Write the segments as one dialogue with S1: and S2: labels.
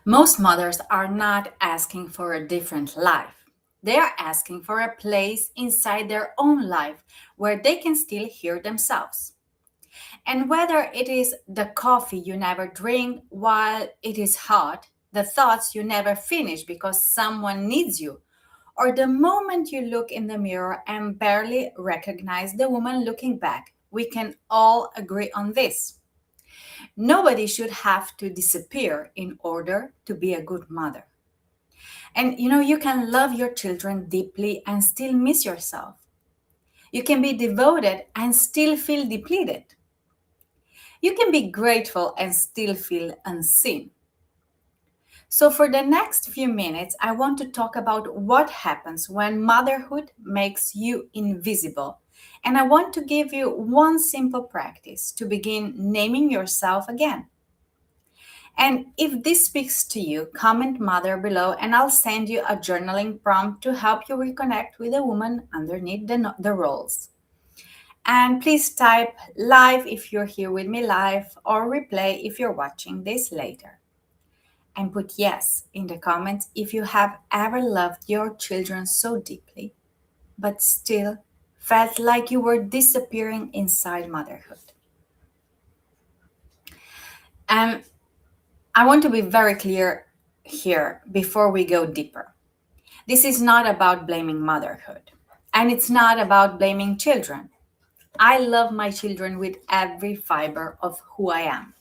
S1: Most mothers are not asking for a different life. They are asking for a place inside their own life where they can still hear themselves. And whether it is the coffee you never drink while it is hot, the thoughts you never finish because someone needs you, or the moment you look in the mirror and barely recognize the woman looking back, we can all agree on this. Nobody should have to disappear in order to be a good mother. And you can love your children deeply and still miss yourself. You can be devoted and still feel depleted. You can be grateful and still feel unseen. So, for the next few minutes, I want to talk about what happens when motherhood makes you invisible. And I want to give you one simple practice to begin naming yourself again. And if this speaks to you, comment mother below and I'll send you a journaling prompt to help you reconnect with the woman underneath the roles. And please type live if you're here with me live or replay if you're watching this later. And put yes in the comments if you have ever loved your children so deeply, but still felt like you were disappearing inside motherhood. And I want to be very clear here before we go deeper. This is not about blaming motherhood, and it's not about blaming children. I love my children with every fiber of who I am.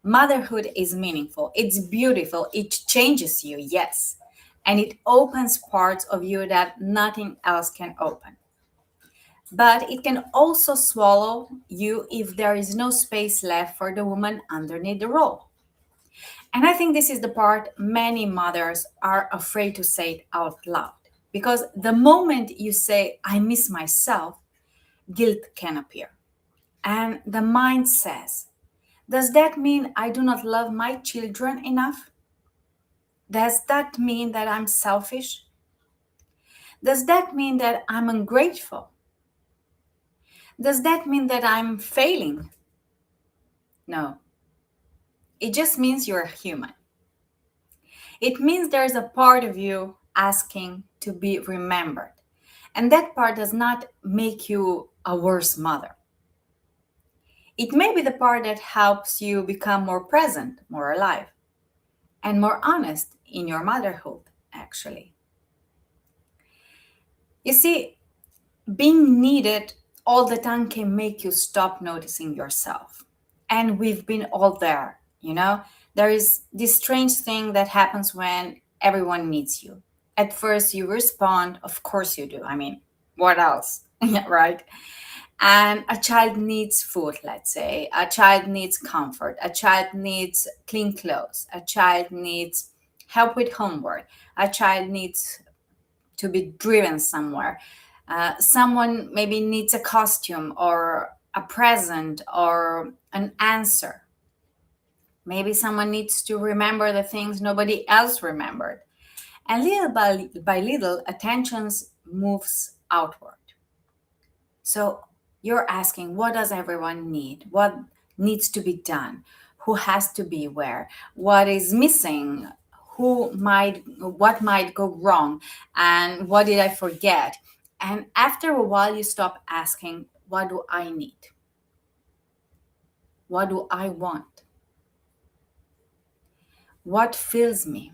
S1: Motherhood is meaningful, it's beautiful, it changes you, yes, and it opens parts of you that nothing else can open. But it can also swallow you if there is no space left for the woman underneath the role. And I think this is the part many mothers are afraid to say it out loud. Because the moment you say, I miss myself, guilt can appear. And the mind says, does that mean I do not love my children enough? Does that mean that I'm selfish? Does that mean that I'm ungrateful? Does that mean that I'm failing? No, it just means you're human. It means there's a part of you asking to be remembered. And that part does not make you a worse mother. It may be the part that helps you become more present, more alive, and more honest in your motherhood, actually. You see, being needed all the time can make you stop noticing yourself. And we've been all there, you know? There is this strange thing that happens when everyone needs you. At first, you respond, of course you do. I mean, what else? Yeah, right? And a child needs food, let's say. A child needs comfort. A child needs clean clothes. A child needs help with homework. A child needs to be driven somewhere. Someone maybe needs a costume or a present or an answer. Maybe someone needs to remember the things nobody else remembered. And little by little, attentions moves outward. So you're asking, what does everyone need? What needs to be done? Who has to be where? What is missing? What might go wrong? And what did I forget? And after a while, you stop asking, what do I need? What do I want? What fills me?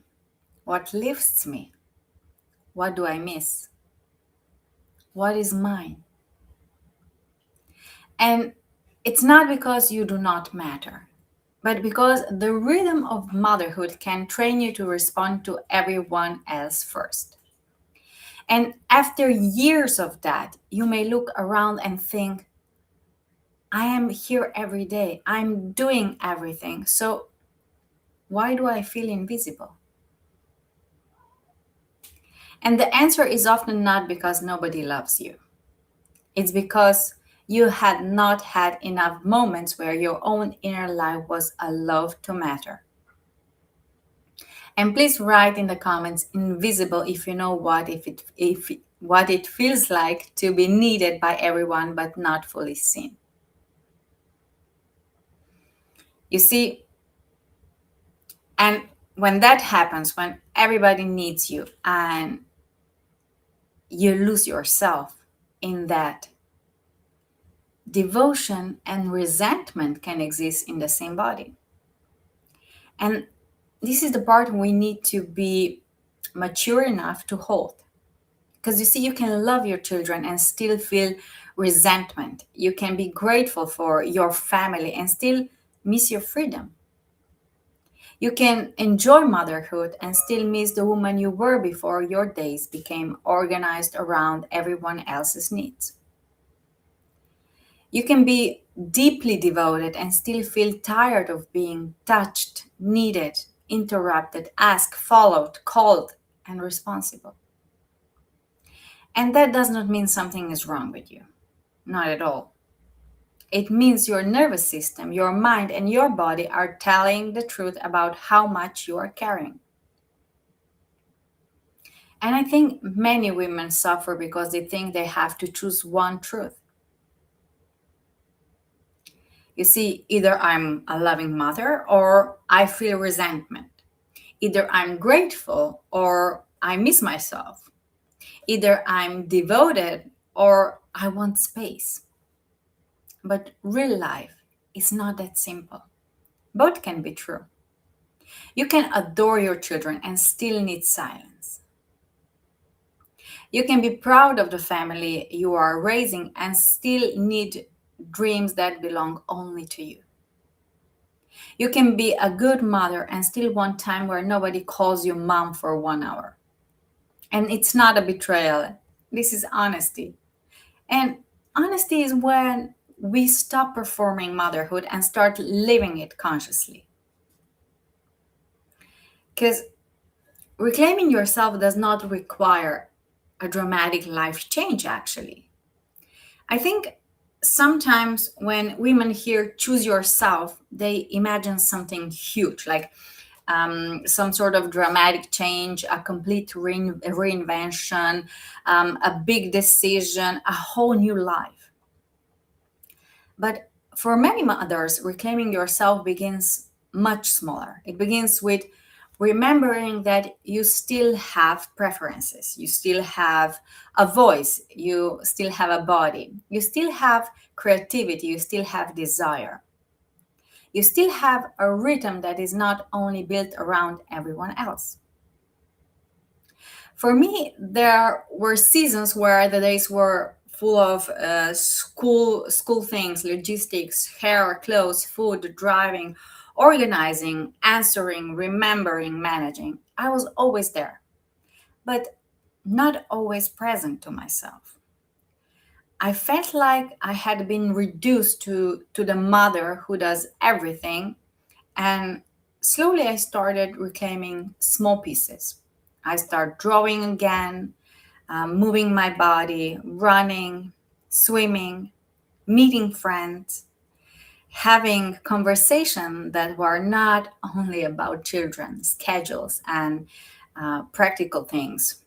S1: What lifts me? What do I miss? What is mine? And it's not because you do not matter, but because the rhythm of motherhood can train you to respond to everyone else first. And after years of that, you may look around and think, I am here every day, I'm doing everything. So why do I feel invisible? And the answer is often not because nobody loves you. It's because you had not had enough moments where your own inner life was allowed to matter. And please write in the comments invisible if you know what it feels like to be needed by everyone but not fully seen. You see, and When that happens, when everybody needs you and you lose yourself in that, devotion and resentment can exist in the same body. And this is the part we need to be mature enough to hold. Because you see, you can love your children and still feel resentment. You can be grateful for your family and still miss your freedom. You can enjoy motherhood and still miss the woman you were before your days became organized around everyone else's needs. You can be deeply devoted and still feel tired of being touched, needed, interrupted, asked, followed, called, and responsible. And that does not mean something is wrong with you. Not at all. It means your nervous system, your mind, and your body are telling the truth about how much you are carrying. And I think many women suffer because they think they have to choose one truth. You see, either I'm a loving mother or I feel resentment. Either I'm grateful or I miss myself. Either I'm devoted or I want space. But real life is not that simple. Both can be true. You can adore your children and still need silence. You can be proud of the family you are raising and still need dreams that belong only to you. You can be a good mother and still want time where nobody calls you mom for 1 hour. And it's not a betrayal, this is honesty. And honesty is when we stop performing motherhood and start living it consciously. Because reclaiming yourself does not require a dramatic life change, actually. I think sometimes when women hear choose yourself, they imagine something huge, like some sort of dramatic change, a complete reinvention, a big decision, a whole new life. But for many mothers, reclaiming yourself begins much smaller. It begins with remembering that you still have preferences, you still have a voice, you still have a body, you still have creativity, you still have desire. You still have a rhythm that is not only built around everyone else. For me, there were seasons where the days were full of school things, logistics, hair, clothes, food, driving, organizing, answering, remembering, managing. I was always there, but not always present to myself. I felt like I had been reduced to the mother who does everything, and slowly I started reclaiming small pieces. I started drawing again, moving my body, running, swimming, meeting friends, having conversations that were not only about children, schedules, and practical things.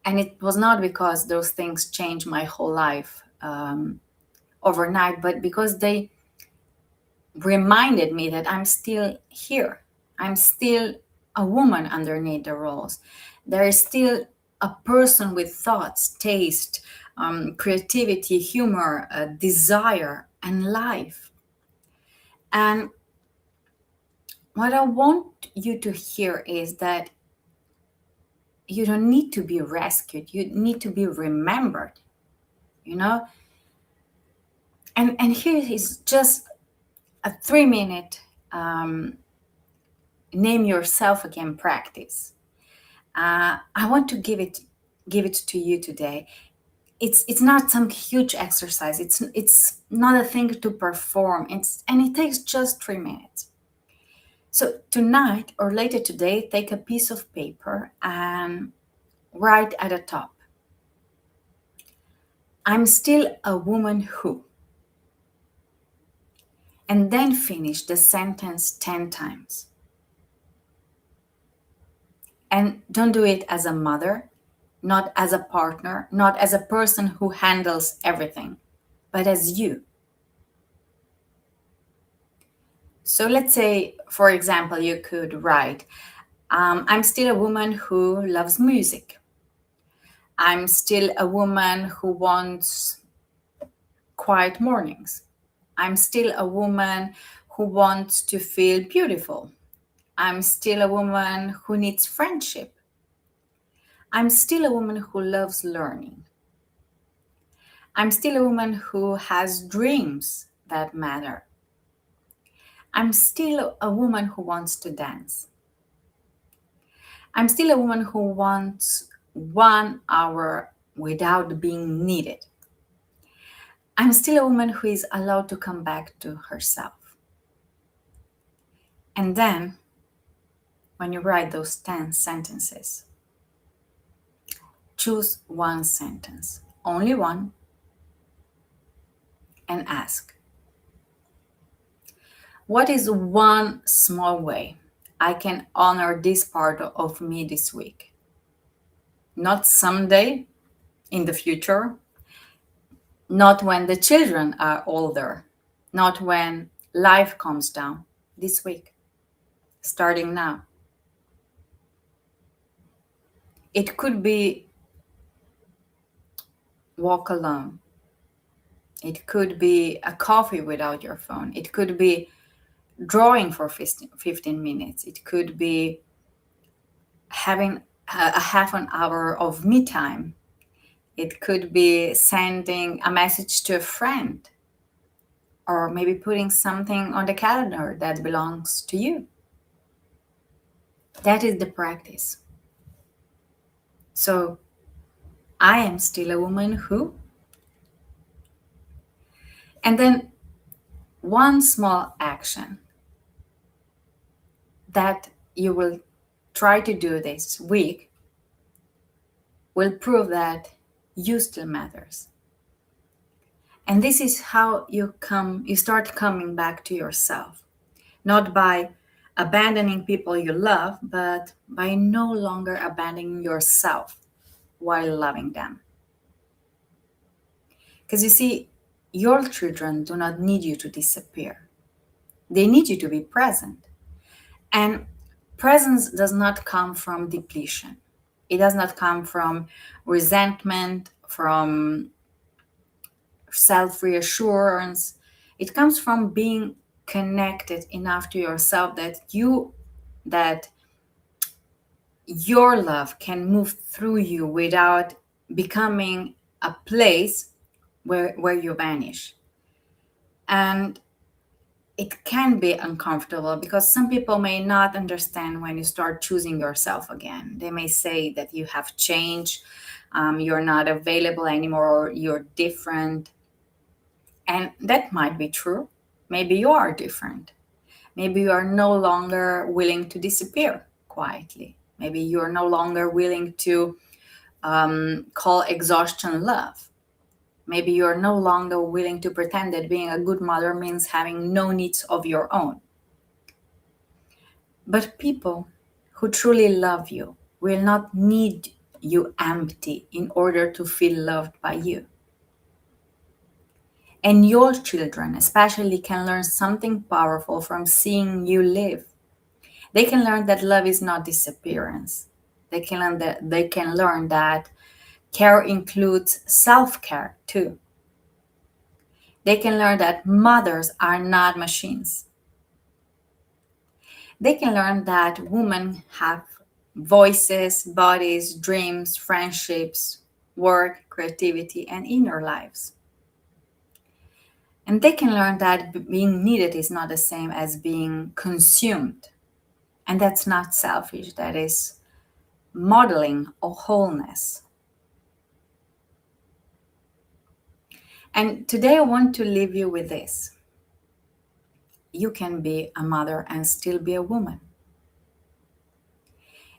S1: And it was not because those things changed my whole life overnight, but because they reminded me that I'm still here. I'm still a woman underneath the roles. There is still a person with thoughts, taste, creativity, humor, desire, and life. And what I want you to hear is that you don't need to be rescued, you need to be remembered, you know? And here is just a 3 minute name yourself again practice. I want to give it to you today. It's not some huge exercise. It's not a thing to perform. It takes just 3 minutes. So tonight or later today, take a piece of paper and write at the top, I'm still a woman who, and then finish the sentence 10 times. And don't do it as a mother, not as a partner, not as a person who handles everything, but as you. So let's say, for example, you could write, I'm still a woman who loves music. I'm still a woman who wants quiet mornings. I'm still a woman who wants to feel beautiful. I'm still a woman who needs friendship. I'm still a woman who loves learning. I'm still a woman who has dreams that matter. I'm still a woman who wants to dance. I'm still a woman who wants 1 hour without being needed. I'm still a woman who is allowed to come back to herself. And then, when you write those 10 sentences, choose one sentence, only one, and ask, what is one small way I can honor this part of me this week? Not someday in the future, not when the children are older, not when life comes down, this week, starting now. It could be walk alone. It could be a coffee without your phone. It could be drawing for 15 minutes. It could be having a half an hour of me time. It could be sending a message to a friend, or maybe putting something on the calendar that belongs to you. That is the practice. So I am still a woman who, and then one small action that you will try to do this week will prove that you still matters. And this is how you start coming back to yourself, not by abandoning people you love, but by no longer abandoning yourself while loving them. Because you see, your children do not need you to disappear. They need you to be present. And presence does not come from depletion. It does not come from resentment, from self reassurance. It comes from being connected enough to yourself that your love can move through you without becoming a place where you vanish. And it can be uncomfortable because some people may not understand when you start choosing yourself again. They may say that you have changed, you're not available anymore, or you're different. And that might be true. Maybe you are different. Maybe you are no longer willing to disappear quietly. Maybe you are no longer willing to call exhaustion love. Maybe you are no longer willing to pretend that being a good mother means having no needs of your own. But people who truly love you will not need you empty in order to feel loved by you. And your children, especially, can learn something powerful from seeing you live. They can learn that love is not disappearance. They can learn that care includes self-care too. They can learn that mothers are not machines. They can learn that women have voices, bodies, dreams, friendships, work, creativity, and inner lives. And they can learn that being needed is not the same as being consumed. And that's not selfish, that is modeling a wholeness. And today I want to leave you with this. You can be a mother and still be a woman.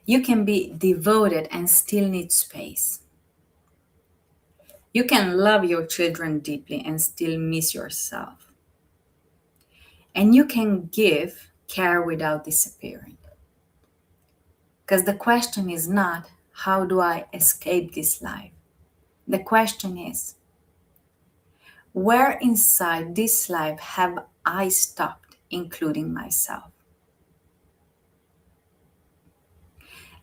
S1: You can be devoted and still need space. You can love your children deeply and still miss yourself. And you can give care without disappearing. Because the question is not, how do I escape this life? The question is, where inside this life have I stopped including myself.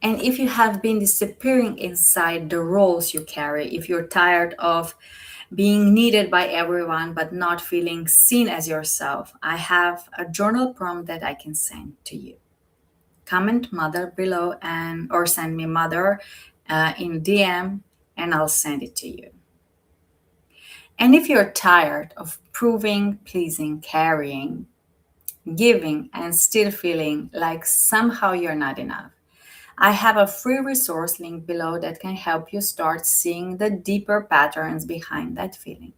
S1: And if you have been disappearing inside the roles you carry, if you're tired of being needed by everyone but not feeling seen as yourself, I have a journal prompt that I can send to you. Comment mother below and or send me mother in DM and I'll send it to you. And if you're tired of proving, pleasing, carrying, giving, and still feeling like somehow you're not enough, I have a free resource link below that can help you start seeing the deeper patterns behind that feeling.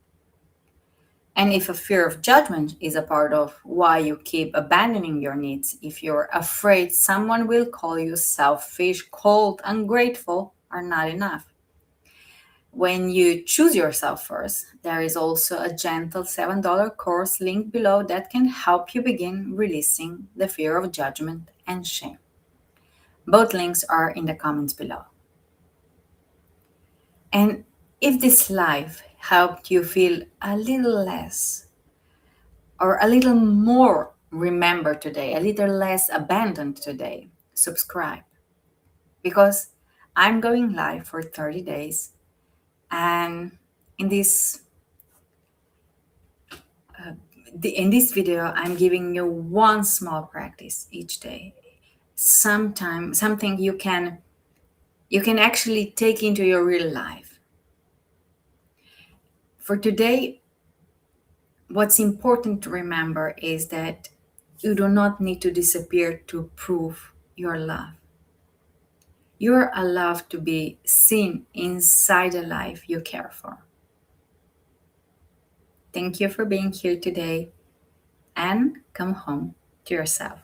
S1: And if a fear of judgment is a part of why you keep abandoning your needs, if you're afraid someone will call you selfish, cold, ungrateful, or not enough, when you choose yourself first, there is also a gentle $7 course link below that can help you begin releasing the fear of judgment and shame. Both links are in the comments below. And if this life helped you feel a little less or a little more remembered today, a little less abandoned today, subscribe because I'm going live for 30 days. And in this in this video, I'm giving you one small practice each day. Something you can actually take into your real life. For today, what's important to remember is that you do not need to disappear to prove your love. You're allowed to be seen inside the life you care for. Thank you for being here today and come home to yourself.